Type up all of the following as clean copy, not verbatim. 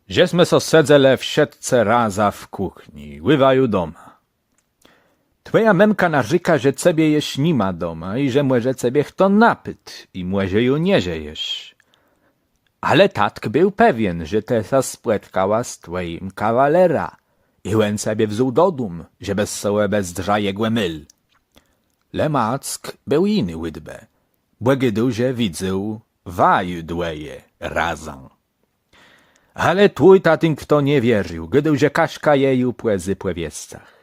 Żeśmy so sedzele w siedce raza w kuchni, ływaju doma. Twoja memka narzyka, że cebie jeś nie ma doma i że może cebie kto napyt i może ju nie jesz. Ale tatk był pewien, że tesa spłetkała z twoim kawalera i łen sobie wzół do dum, że bez sołe bezdrza jegłe myl. Le mack był iny łydbe, błegidu, że widzę waju dłeje razem. Ale twój tatink w to nie wierzył, gdył, że Kaśka jeju płezy płewiescach.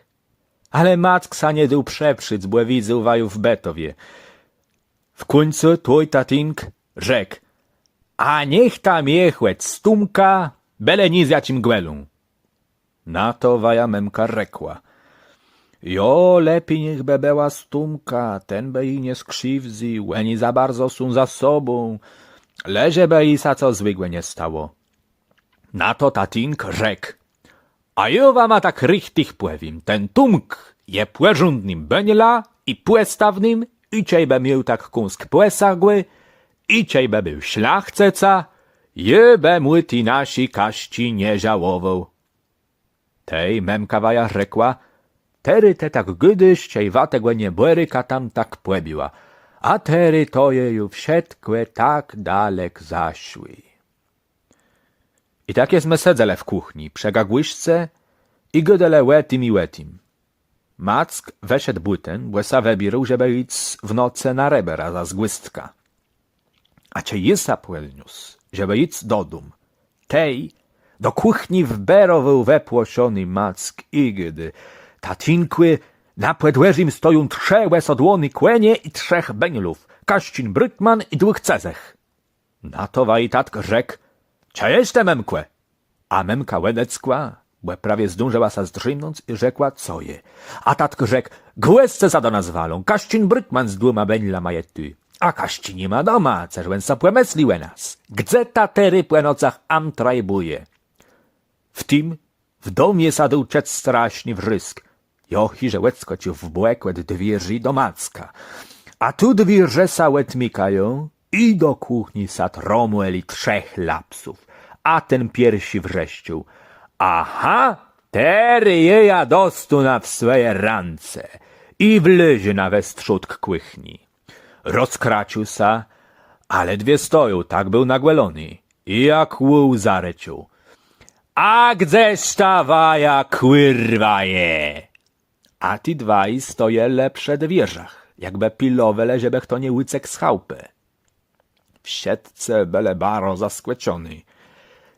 Ale mack sa nie dył przeprzyc, błe widzę waju w Betowie. W końcu twój tatink rzekł, a niech tam jechłec stumka, byle nic jacim gwelą. Na to waja memka rzekła, jo, lepiej niech bebeła stumka, ten be jej nie skrzywdził, ani za bardzo są za sobą, leże be jej sa co zwykłe nie stało. Na to tatink rzekł, a jowa ma tak richtig płewim, ten tumk je płeżundnym bęla i płestawnym, i ciejbe miał tak kąsk płesagły, i ciejbe był szlachceca, jebe mu ti nasi kaści nie żałował. Tej memka waja rzekła, tery te tak gydyś ciejwategłe nie błyryka tam tak płebiła, a tery to jeju wsiedkłe tak dalek zaszły. I tak jest sedzele w kuchni, przegagłyszce i gydele łetim i łetim. Mack weszedł błyten, błesa webirł, żeby iść w noce na rebera za zgłystka. A cie jisa płelnius, żeby iść do dum. Tej do kuchni wberował wepłoszony Mack i gdy tatinkły na płedłeżim stoją trze łesodłony kłenie i trzech benilów, Kaścin Brytman i dłych Cezech. Na to wajtatk rzekł, cia jeszcze memkłe? A memka łedeckła, bo prawie zdążyła sa zdrzymnąć i rzekła, co je. A tatk rzekł, głesce za do nas walą, Kaścin Brytman z dwoma benila majety. A Kaści nie ma doma, cerzłen sa płemesliłe nas. Gdzie ta tery po nocach am trajbuje? W tym w domie sadył czec straszny wrzysk. Jochi, że łecko ci w błekłet dwierzy do Macka. A tu dwierze sa łetmikają i do kuchni sad Romueli trzech lapsów. A ten piersi wrześcił. Aha, tery jeja dostu na w swoje rance i wlezie na westrzutk kłychni. Rozkracił sa, ale dwie stoją, tak był nagłelony. I jak łół zarecił. A gdzież ta waja kłyrwa je? A ti dwaj stojele przed wieżach, jakby pilowele, żeby kto nie łycek z chałupy. W siedce bele baro zaskłeciony.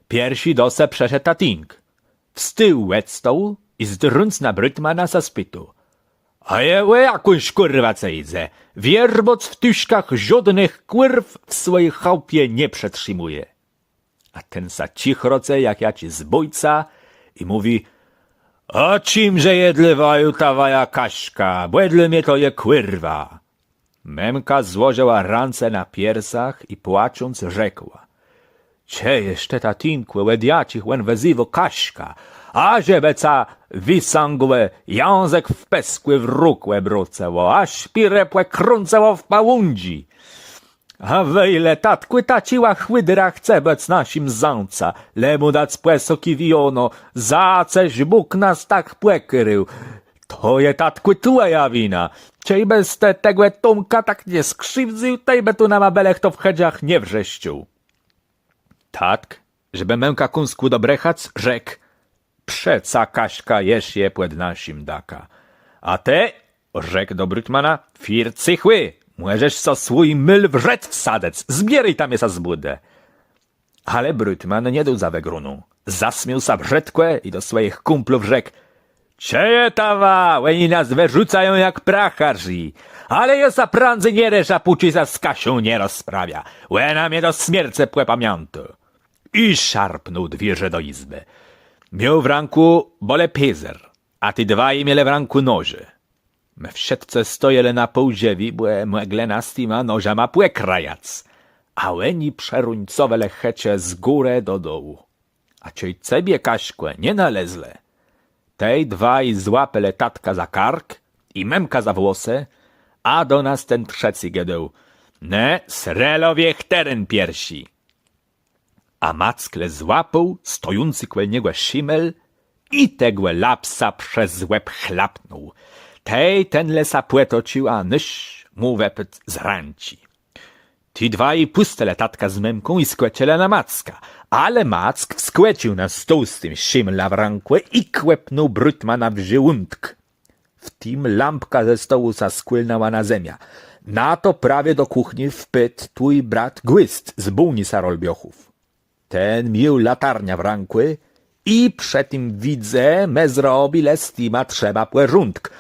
Piersi dose przeszedł tatink. Wstył łectał i zdrąc na Brytmana za spytu. A jełe jakąś kurwa cejdze. Wierboc w tyszkach żadnych kurw w swojej chałupie nie przetrzymuje. A ten sa cichroce jak jaci zbójca i mówi, o czymże jedlewaju ta waja Kaśka, błedle mnie to je kurwa. Memka złożyła ręce na piersach i płacząc rzekła, cie jeszcze tatinkłe łediacich łen wezywo Kaśka, a żebeca wisangłe język w peskły wrókłe bruceło, a śpirepłe krąceło w pałundzi. A wejle tatkły taciła chłydra chce bec nasim zanca, lemu dac płesoki wiono, za ceś Bóg nas tak płekrył. To je tatkły twoja wina. Cej bez tego Tomka tak nie skrzywdził, tej be tu na mabelech to w hedziach nie wrześcił. Tatk, żeby memka kunskwu dobrechac, rzekł, przeca Kaśka jesz je płed nasim daka. A te, rzekł do Brytmana, fircychły, możesz so swój myl w rzec wsadec, zbieraj tam jest zbudę. Ale Brytman nie dał za wegrunu. Zasmiał sa brzydkłe i do swoich kumplów rzekł, czeje tawa, łeni nas wyrzucają jak pracharzy, ale ja sa prędzej nie resza puci za z Kasią nie rozprawia, łena mnie do śmierce płe pamiętu. I szarpnął dwierze do izby. Miał w ręku bole pezer, a ty dwaj mieli w ręku noże. Me w siedce stojele na połdziewi, bo młegle nastima nożama płe krajac, a łeni przeruńcowe lechecie z górę do dołu. A cioj cebie Kaśkłe nie nalezle. Tej dwaj złapele tatka za kark i memka za włosy, a do nas ten trzeci gedeł. Ne, srelowie teren piersi. a mackle złapał stojący koło niego szimel i tego lapsa przez łeb chlapnął. Tej ten lesa płetocił, a nyś mu wepet zranci. Ti dwaj pustele tatka z memką i skłeciele na macka, ale mack wskłecił na stół z tym szimla w rękłe i kłepnął Brutmana w żołądk. W tym lampka ze stołu zaskłynęła na ziemię. Na to prawie do kuchni wpyt twój brat Gwyst z Bułnisa Rolbiochów. Ten miał latarnia w rękły i przed tym widzę me zrobile z tima trzeba płerzątk.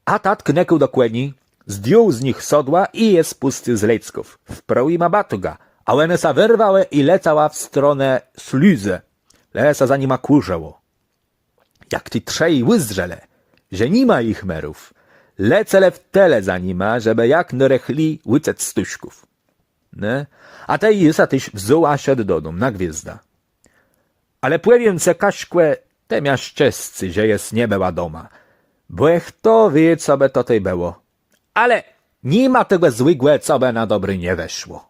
A tat knekł do kłeni, zdjął z nich sodła i je spusty z lecków. Wprał ima batuga, a łenesa wyrwałe i lecała w stronę śluzy. Lesa za nima kurzało. Jak ti trzej wyzdrzele, że nie ma ich merów, lecele w tele za nima, żeby jak norechli łycet stuśków. Ne? A tej jest tyś wzuła się do domu na gwiazda. Ale powiem se Kaśkłe, te miaszczescy, że jest nie była doma, bo kto wie, co by to tej było. Ale nie ma tego złygłe, co by na dobry nie weszło.